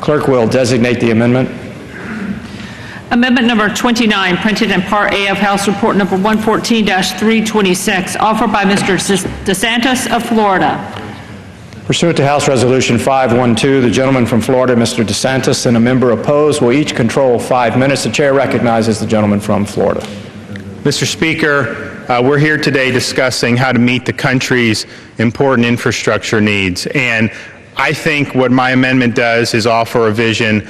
Clerk will designate the amendment. Amendment number 29, printed in Part A of House Report number 114-326, offered by Mr. DeSantis of Florida. Pursuant to House Resolution 512, the gentleman from Florida, Mr. DeSantis, and a member opposed will each control 5 minutes. The chair recognizes the gentleman from Florida. Mr. Speaker, we're here today discussing how to meet the country's important infrastructure needs. And I think what my amendment does is offer a vision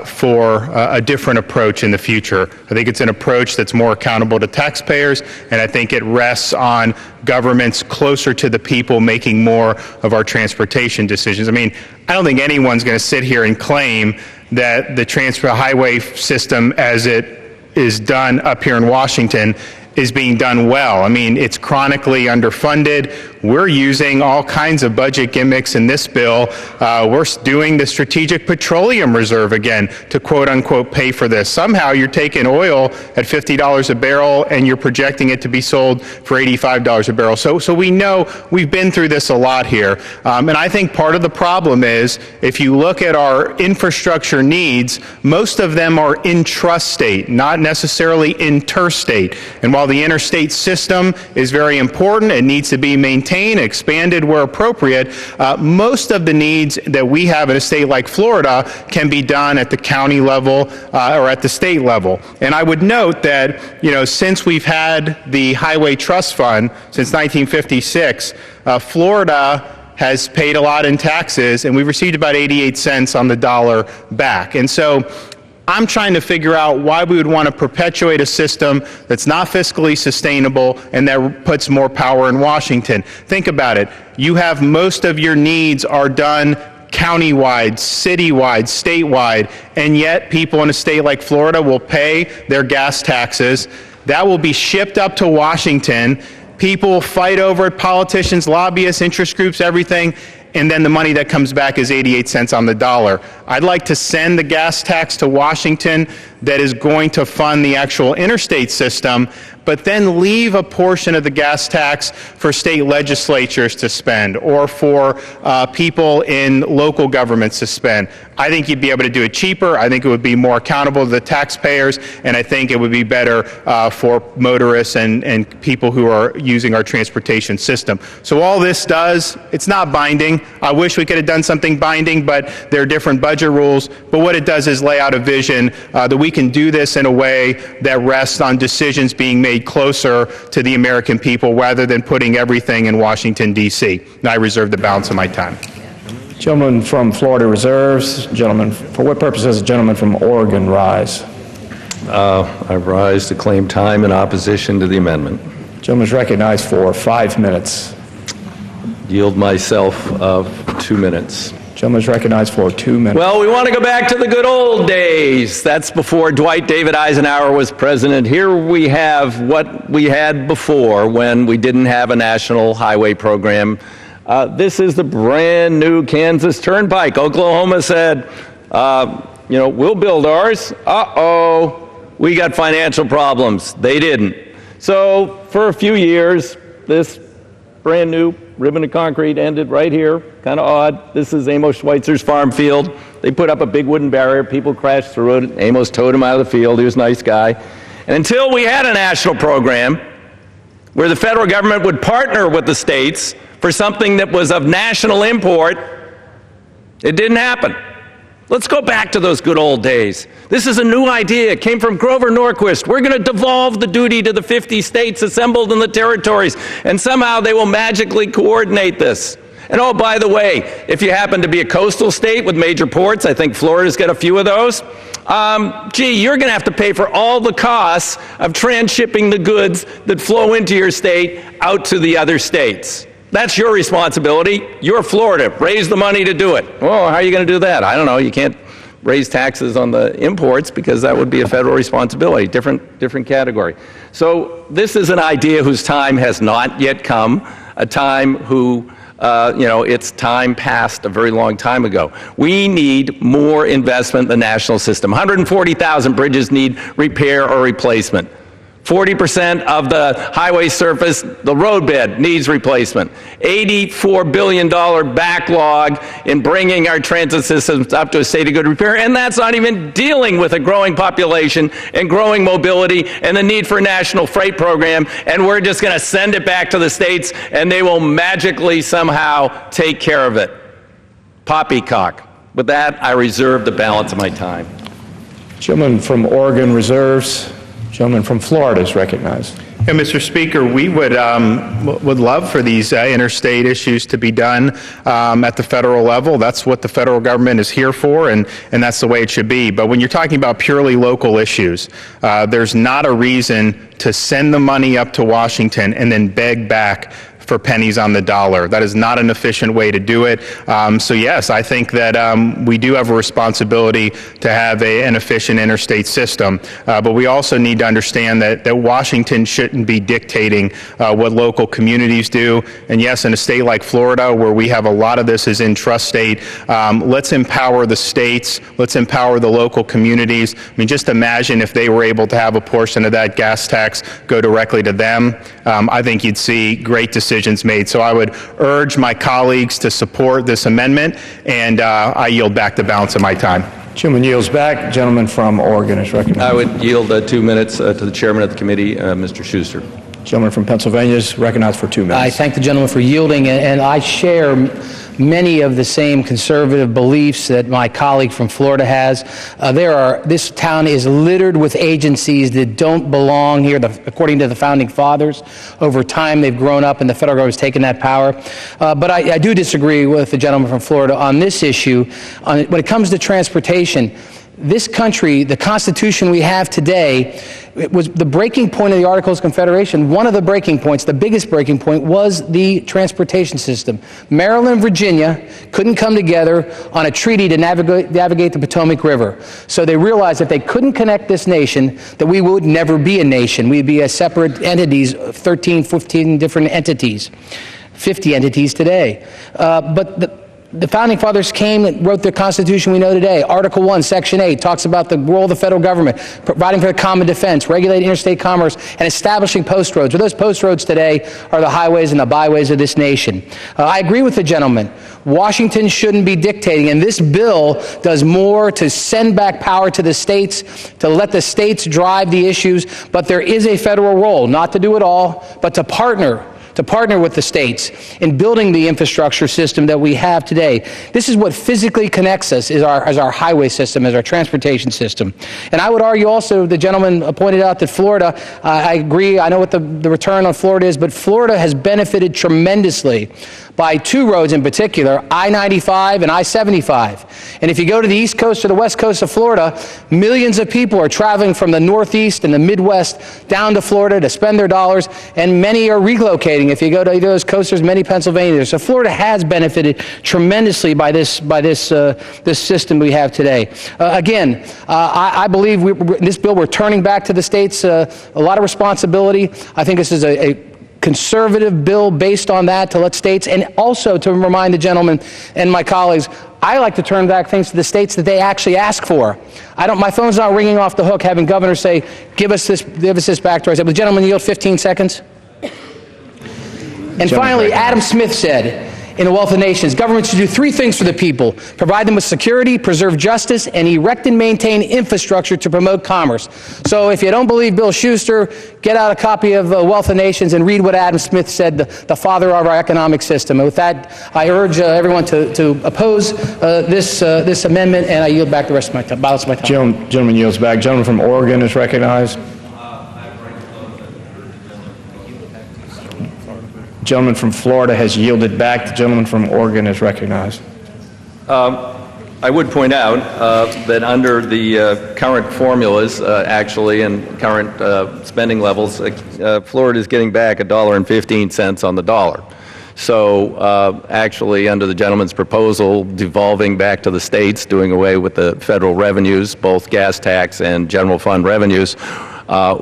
for a different approach in the future. I think it's an approach that's more accountable to taxpayers, and I think it rests on governments closer to the people making more of our transportation decisions. I mean, I don't think anyone's going to sit here and claim that the highway system as it is done up here in Washington is being done well. I mean, it's chronically underfunded. We're using all kinds of budget gimmicks in this bill. We're doing the Strategic Petroleum Reserve again to quote unquote pay for this. Somehow you're taking oil at $50 a barrel and you're projecting it to be sold for $85 a barrel. So we know we've been through this a lot here. And I think part of the problem is if you look at our infrastructure needs, most of them are intrastate, not necessarily interstate. And while the interstate system is very important, it needs to be maintained, expanded where appropriate, most of the needs that we have in a state like Florida can be done at the county level or at the state level. And I would note that, since we've had the Highway Trust Fund since 1956, Florida has paid a lot in taxes, and we've received about 88 cents on the dollar back. And so I'm trying to figure out why we would want to perpetuate a system that's not fiscally sustainable and that puts more power in Washington. Think about it. You have most of your needs are done countywide, citywide, statewide, and yet people in a state like Florida will pay their gas taxes. That will be shipped up to Washington. People will fight over it, politicians, lobbyists, interest groups, everything. And then the money that comes back is 88 cents on the dollar. I'd like to send the gas tax to Washington that is going to fund the actual interstate system, but then leave a portion of the gas tax for state legislatures to spend or for people in local governments to spend. I think you'd be able to do it cheaper. I think it would be more accountable to the taxpayers, and I think it would be better for motorists and people who are using our transportation system. So all this does, it's not binding. I wish we could have done something binding, but there are different budget rules. But what it does is lay out a vision that we can do this in a way that rests on decisions being made closer to the American people rather than putting everything in Washington, D.C. And I reserve the balance of my time. Gentleman from Florida reserves. Gentleman, for what purpose does the gentleman from Oregon rise? I rise to claim time in opposition to the amendment. Gentleman is recognized for 5 minutes. Yield myself 2 minutes. Gentleman is recognized for 2 minutes. Well, we want to go back to the good old days. That's before Dwight David Eisenhower was president. Here we have what we had before when we didn't have a national highway program. This is the brand new Kansas Turnpike. Oklahoma said, we'll build ours. We got financial problems. They didn't. So for a few years, this brand new ribbon of concrete ended right here. Kind of odd. This is Amos Schweitzer's farm field. They put up a big wooden barrier. People crashed through it. Amos towed him out of the field. He was a nice guy. And until we had a national program where the federal government would partner with the states for something that was of national import, it didn't happen. Let's go back to those good old days. This is a new idea. It came from Grover Norquist. We're going to devolve the duty to the 50 states assembled in the territories, and somehow they will magically coordinate this. And oh, by the way, if you happen to be a coastal state with major ports, I think Florida's got a few of those, you're going to have to pay for all the costs of transshipping the goods that flow into your state out to the other states. That's your responsibility. You're Florida. Raise the money to do it. Well, how are you going to do that? I don't know. You can't raise taxes on the imports because that would be a federal responsibility, different category. So this is an idea whose time has not yet come, a time its time passed a very long time ago. We need more investment in the national system. 140,000 bridges need repair or replacement. 40% of the highway surface, the roadbed, needs replacement. $84 billion backlog in bringing our transit systems up to a state of good repair, and that's not even dealing with a growing population and growing mobility and the need for a national freight program, and we're just going to send it back to the states and they will magically somehow take care of it. Poppycock. With that, I reserve the balance of my time. Gentleman from Oregon reserves. Gentleman from Florida is recognized. Yeah, Mr. Speaker, we would love for these interstate issues to be done at the federal level. That's what the federal government is here for, and that's the way it should be. But when you're talking about purely local issues, there's not a reason to send the money up to Washington and then beg back for pennies on the dollar. That is not an efficient way to do it. So yes, I think that we do have a responsibility to have an efficient interstate system, but we also need to understand that Washington shouldn't be dictating what local communities do. And yes, in a state like Florida, where we have a lot of this is intrastate, let's empower the states, let's empower the local communities. I mean, just imagine if they were able to have a portion of that gas tax go directly to them. I think you'd see great decisions made. So I would urge my colleagues to support this amendment, and I yield back the balance of my time. Gentleman yields back. Gentleman from Oregon is recognized. I would yield 2 minutes to the chairman of the committee, Mr. Schuster. Gentleman from Pennsylvania is recognized for 2 minutes. I thank the gentleman for yielding, and I share many of the same conservative beliefs that my colleague from Florida has. This town is littered with agencies that don't belong here, according to the founding fathers. Over time, they've grown up, and the federal government has taken that power. But I do disagree with the gentleman from Florida on this issue. When it comes to transportation, this country, the Constitution we have today, it was the breaking point of the Articles of Confederation. One of the breaking points, the biggest breaking point, was the transportation system. Maryland and Virginia couldn't come together on a treaty to navigate the Potomac River. So they realized that they couldn't connect this nation, that we would never be a nation. We'd be a separate entities, 13, 15 different entities, 50 entities today. But the founding fathers came and wrote the Constitution we know today. Article 1, Section 8 talks about the role of the federal government, providing for the common defense, regulating interstate commerce, and establishing post roads. Well, those post roads today are the highways and the byways of this nation. I agree with the gentleman. Washington shouldn't be dictating, and this bill does more to send back power to the states, to let the states drive the issues, but there is a federal role, not to do it all, but to partner with the states in building the infrastructure system that we have today. This is what physically connects us, is our highway system, as our transportation system. And I would argue also, the gentleman pointed out that Florida, I agree, I know what the return on Florida is, but Florida has benefited tremendously by 2 roads in particular, I-95 and I-75. And if you go to the east coast or the west coast of Florida, millions of people are traveling from the northeast and the Midwest down to Florida to spend their dollars, and many are relocating. If you go to either of those coasters, many Pennsylvania. So Florida has benefited tremendously by this system we have today. Again, I believe this bill, we're turning back to the states a lot of responsibility. I think this is a conservative bill based on that, to let states, and also to remind the gentleman and my colleagues, I like to turn back things to the states that they actually ask for. My phone's not ringing off the hook having governors say, give us this back to us. Will the gentleman yield 15 seconds? And finally, Adam Smith said, in The Wealth of Nations, government should do 3 things for the people: provide them with security, preserve justice, and erect and maintain infrastructure to promote commerce. So if you don't believe Bill Schuster, get out a copy of Wealth of Nations and read what Adam Smith said, the father of our economic system. And with that, I urge everyone to oppose this amendment, and I yield back the rest of my time. Gentleman yields back. Gentleman from Oregon is recognized. Gentleman from Florida has yielded back. The gentleman from Oregon is recognized. I would point out that under the current formulas, actually, and current spending levels, Florida is getting back $1.15 on the dollar. So actually, under the gentleman's proposal, devolving back to the states, doing away with the federal revenues, both gas tax and general fund revenues,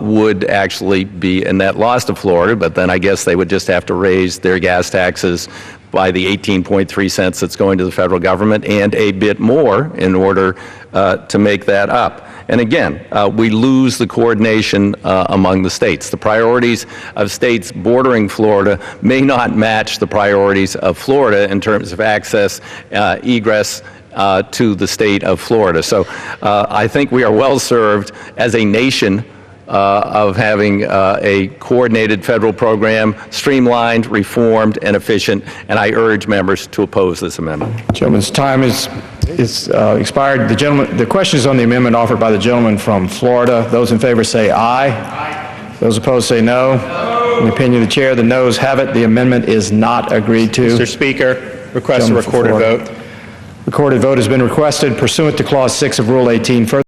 would actually be a net loss to Florida, but then I guess they would just have to raise their gas taxes by the 18.3 cents that's going to the federal government and a bit more in order to make that up. And again, we lose the coordination among the states. The priorities of states bordering Florida may not match the priorities of Florida in terms of access, egress, to the state of Florida. So I think we are well served as a nation of having a coordinated federal program, streamlined, reformed, and efficient, and I urge members to oppose this amendment. Gentleman's time is expired. The question is on the amendment offered by the gentleman from Florida. Those in favor say aye. Aye. Those opposed say no. In the opinion of the chair, the noes have it. The amendment is not agreed to. Mr. Speaker, request a recorded vote. Recorded vote has been requested pursuant to Clause 6 of Rule 18. Further